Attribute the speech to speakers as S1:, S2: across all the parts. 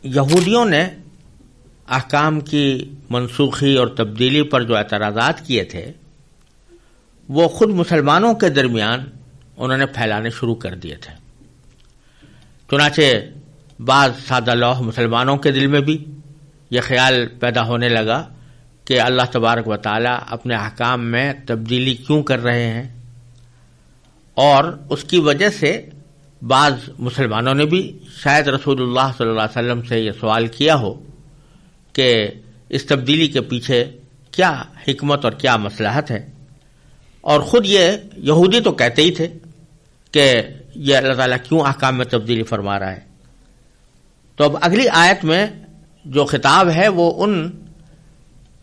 S1: یہودیوں نے احکام کی منسوخی اور تبدیلی پر جو اعتراضات کیے تھے وہ خود مسلمانوں کے درمیان انہوں نے پھیلانے شروع کر دیے تھے. چنانچہ بعض سادہ لوح مسلمانوں کے دل میں بھی یہ خیال پیدا ہونے لگا کہ اللہ تبارک و تعالی اپنے احکام میں تبدیلی کیوں کر رہے ہیں، اور اس کی وجہ سے بعض مسلمانوں نے بھی شاید رسول اللہ صلی اللہ علیہ وسلم سے یہ سوال کیا ہو کہ اس تبدیلی کے پیچھے کیا حکمت اور کیا مصلحت ہے. اور خود یہ یہودی تو کہتے ہی تھے کہ یہ اللہ تعالیٰ کیوں احکام میں تبدیلی فرما رہا ہے. تو اب اگلی آیت میں جو خطاب ہے وہ ان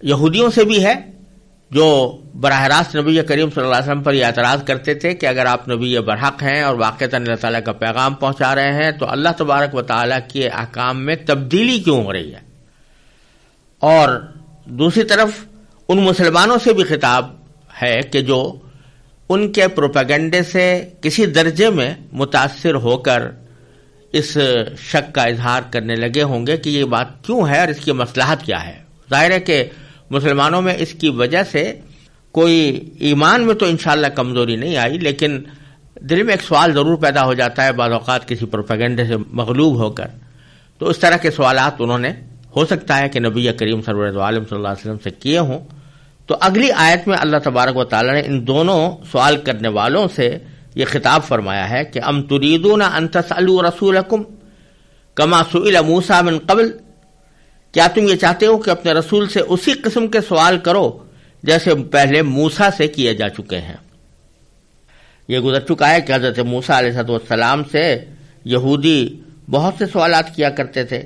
S1: یہودیوں سے بھی ہے جو براہ راست نبی کریم صلی اللہ علیہ وسلم پر یہ اعتراض کرتے تھے کہ اگر آپ نبی برحق ہیں اور واقعتاً اللہ تعالیٰ کا پیغام پہنچا رہے ہیں تو اللہ تبارک و تعالیٰ کے احکام میں تبدیلی کیوں ہو رہی ہے. اور دوسری طرف ان مسلمانوں سے بھی خطاب ہے کہ جو ان کے پروپیگنڈے سے کسی درجے میں متاثر ہو کر اس شک کا اظہار کرنے لگے ہوں گے کہ یہ بات کیوں ہے اور اس کی مصلحت کیا ہے. ظاہر ہے کہ مسلمانوں میں اس کی وجہ سے کوئی ایمان میں تو انشاءاللہ کمزوری نہیں آئی، لیکن دل میں ایک سوال ضرور پیدا ہو جاتا ہے بعض اوقات کسی پروپیگنڈے سے مغلوب ہو کر. تو اس طرح کے سوالات انہوں نے ہو سکتا ہے کہ نبی کریم سرور عالم صلی اللہ علیہ وسلم سے کیے ہوں. تو اگلی آیت میں اللہ تبارک و تعالی نے ان دونوں سوال کرنے والوں سے یہ خطاب فرمایا ہے کہ ام تریدون ان تسألوا رسولکم کما سئل موسیٰ من قبل، کیا تم یہ چاہتے ہو کہ اپنے رسول سے اسی قسم کے سوال کرو جیسے پہلے موسیٰ سے کیے جا چکے ہیں. یہ گزر چکا ہے کہ حضرت موسیٰ علیہ السلام سے یہودی بہت سے سوالات کیا کرتے تھے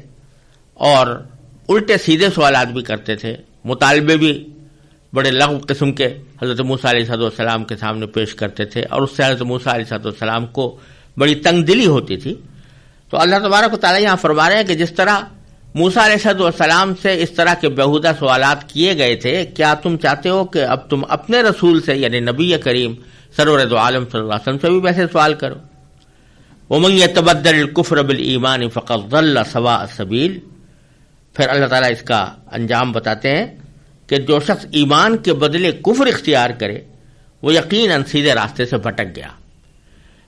S1: اور الٹے سیدھے سوالات بھی کرتے تھے، مطالبے بھی بڑے لغو قسم کے حضرت موسیٰ علیہ السلام کے سامنے پیش کرتے تھے، اور اس سے حضرت موسیٰ علیہ السلام کو بڑی تنگ دلی ہوتی تھی. تو اللہ تبارک و تعالیٰ یہاں فرما رہے ہیں کہ جس طرح موسیٰ علیہ السلام سے اس طرح کے بیہودہ سوالات کیے گئے تھے، کیا تم چاہتے ہو کہ اب تم اپنے رسول سے یعنی نبی کریم سرور عالم صلی اللہ علیہ وسلم سے بھی ویسے سوال کرو. وَمَن يَتَبَدَّلِ الْكُفْرَ بِالْإِيمَانِ فَقَدْ ضَلَّ سَوَاءَ السَّبِيلِ. پھر اللہ تعالیٰ اس کا انجام بتاتے ہیں کہ جو شخص ایمان کے بدلے کفر اختیار کرے وہ یقیناً سیدھے راستے سے بھٹک گیا.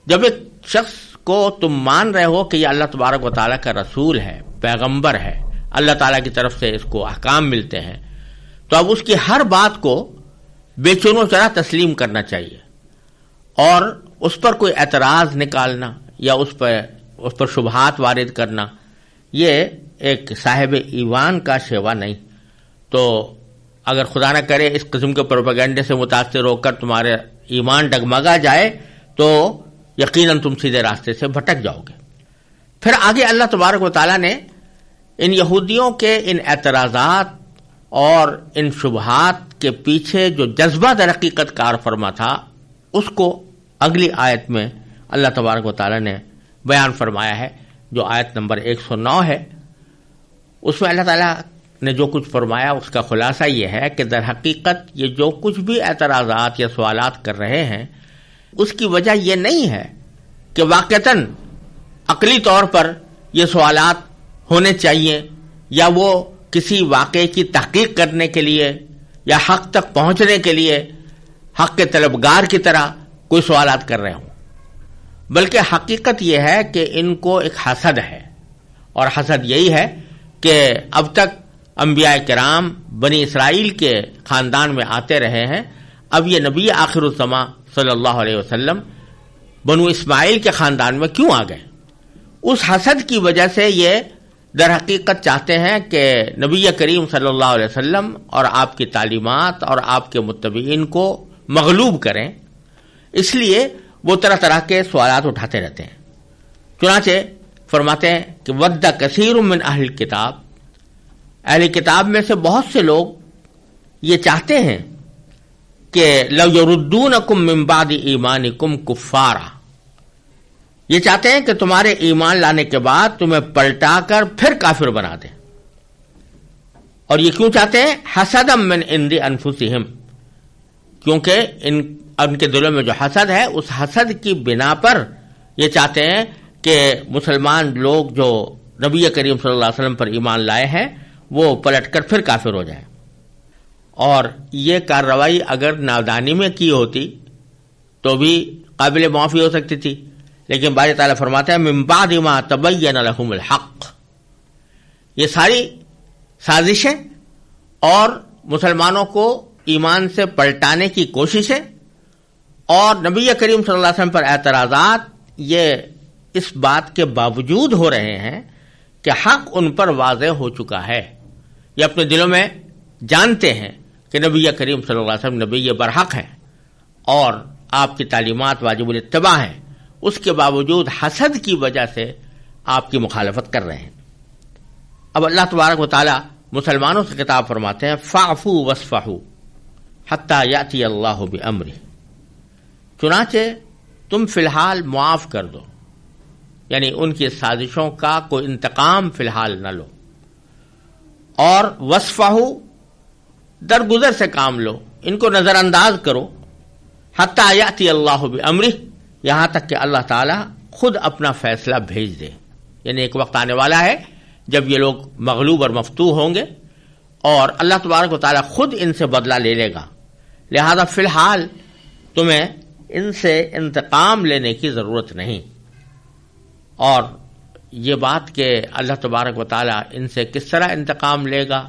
S1: جب ایک شخص کو تم مان رہے ہو کہ یہ اللہ تبارک و تعالیٰ کا رسول ہے، پیغمبر ہے، اللہ تعالیٰ کی طرف سے اس کو احکام ملتے ہیں، تو اب اس کی ہر بات کو بے چون و چرا تسلیم کرنا چاہیے، اور اس پر کوئی اعتراض نکالنا یا اس پر شبہات وارد کرنا یہ ایک صاحب ایمان کا شیوا نہیں. تو اگر خدا نہ کرے اس قسم کے پروپیگنڈے سے متاثر ہو کر تمہارے ایمان ڈگمگا جائے تو یقیناً تم سیدھے راستے سے بھٹک جاؤ گے. پھر آگے اللہ تبارک و تعالیٰ نے ان یہودیوں کے ان اعتراضات اور ان شبہات کے پیچھے جو جذبہ در حقیقت کار فرما تھا اس کو اگلی آیت میں اللہ تبارک و تعالیٰ نے بیان فرمایا ہے، جو آیت نمبر 109 ہے. اس میں اللہ تعالیٰ نے جو کچھ فرمایا اس کا خلاصہ یہ ہے کہ در حقیقت یہ جو کچھ بھی اعتراضات یا سوالات کر رہے ہیں اس کی وجہ یہ نہیں ہے کہ واقعتاً عقلی طور پر یہ سوالات ہونے چاہیے یا وہ کسی واقعے کی تحقیق کرنے کے لیے یا حق تک پہنچنے کے لیے حق کے طلبگار کی طرح کوئی سوالات کر رہے ہوں، بلکہ حقیقت یہ ہے کہ ان کو ایک حسد ہے، اور حسد یہی ہے کہ اب تک انبیاء کرام بنی اسرائیل کے خاندان میں آتے رہے ہیں، اب یہ نبی آخر الزماں صلی اللہ علیہ وسلم بنو اسماعیل کے خاندان میں کیوں آ گئے. اس حسد کی وجہ سے یہ در حقیقت چاہتے ہیں کہ نبی کریم صلی اللہ علیہ وسلم اور آپ کی تعلیمات اور آپ کے متبعین کو مغلوب کریں، اس لیے وہ طرح طرح کے سوالات اٹھاتے رہتے ہیں. چنانچہ فرماتے ہیں کہ ود کثیر من اہل کتاب، اہل کتاب میں سے بہت سے لوگ یہ چاہتے ہیں کہ لو یردونکم من بعد ایمانکم کفارا، یہ چاہتے ہیں کہ تمہارے ایمان لانے کے بعد تمہیں پلٹا کر پھر کافر بنا دیں. اور یہ کیوں چاہتے ہیں؟ حسدا من عند انفسہم، کیونکہ ان کے دلوں میں جو حسد ہے اس حسد کی بنا پر یہ چاہتے ہیں کہ مسلمان لوگ جو نبی کریم صلی اللہ علیہ وسلم پر ایمان لائے ہیں وہ پلٹ کر پھر کافر ہو جائیں. اور یہ کارروائی اگر نادانی میں کی ہوتی تو بھی قابل معافی ہو سکتی تھی، لیکن باری تعالیٰ فرماتا ہے من بعد ما تبین لہم الحق. یہ ساری سازشیں اور مسلمانوں کو ایمان سے پلٹانے کی کوششیں اور نبی کریم صلی اللہ علیہ وسلم پر اعتراضات، یہ اس بات کے باوجود ہو رہے ہیں کہ حق ان پر واضح ہو چکا ہے. یہ اپنے دلوں میں جانتے ہیں کہ نبی کریم صلی اللہ علیہ وسلم نبی برحق ہیں اور آپ کی تعلیمات واجب الاتباع ہیں، اس کے باوجود حسد کی وجہ سے آپ کی مخالفت کر رہے ہیں. اب اللہ تبارک و تعالی مسلمانوں سے خطاب فرماتے ہیں فاعفوا واصفحوا حتی یأتی اللہ بامرہ. چنانچہ تم فی الحال معاف کر دو، یعنی ان کی سازشوں کا کوئی انتقام فی الحال نہ لو، اور واصفحوا درگزر سے کام لو، ان کو نظر انداز کرو. حتی یأتی اللہ بامرہ، یہاں تک کہ اللہ تعالی خود اپنا فیصلہ بھیج دے. یعنی ایک وقت آنے والا ہے جب یہ لوگ مغلوب اور مفتوح ہوں گے اور اللہ تبارک و تعالی خود ان سے بدلہ لے لے گا. لہذا فی الحال تمہیں ان سے انتقام لینے کی ضرورت نہیں. اور یہ بات کہ اللہ تبارک و تعالی ان سے کس طرح انتقام لے گا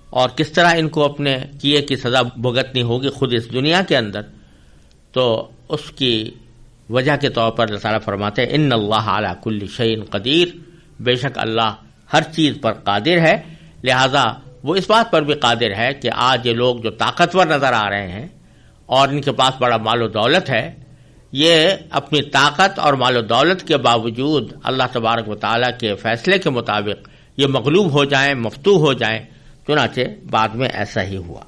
S1: اور کس طرح ان کو اپنے کیے کی سزا بھگتنی ہوگی خود اس دنیا کے اندر، تو اس کی وجہ کے طور پر اللہ تعالیٰ فرماتے ہیں ان اللہ علی کل شیء قدیر، بے شک اللہ ہر چیز پر قادر ہے. لہذا وہ اس بات پر بھی قادر ہے کہ آج یہ لوگ جو طاقتور نظر آ رہے ہیں اور ان کے پاس بڑا مال و دولت ہے، یہ اپنی طاقت اور مال و دولت کے باوجود اللہ تبارک و تعالیٰ کے فیصلے کے مطابق یہ مغلوب ہو جائیں، مفتوح ہو جائیں. چنانچہ بعد میں ایسا ہی ہوا.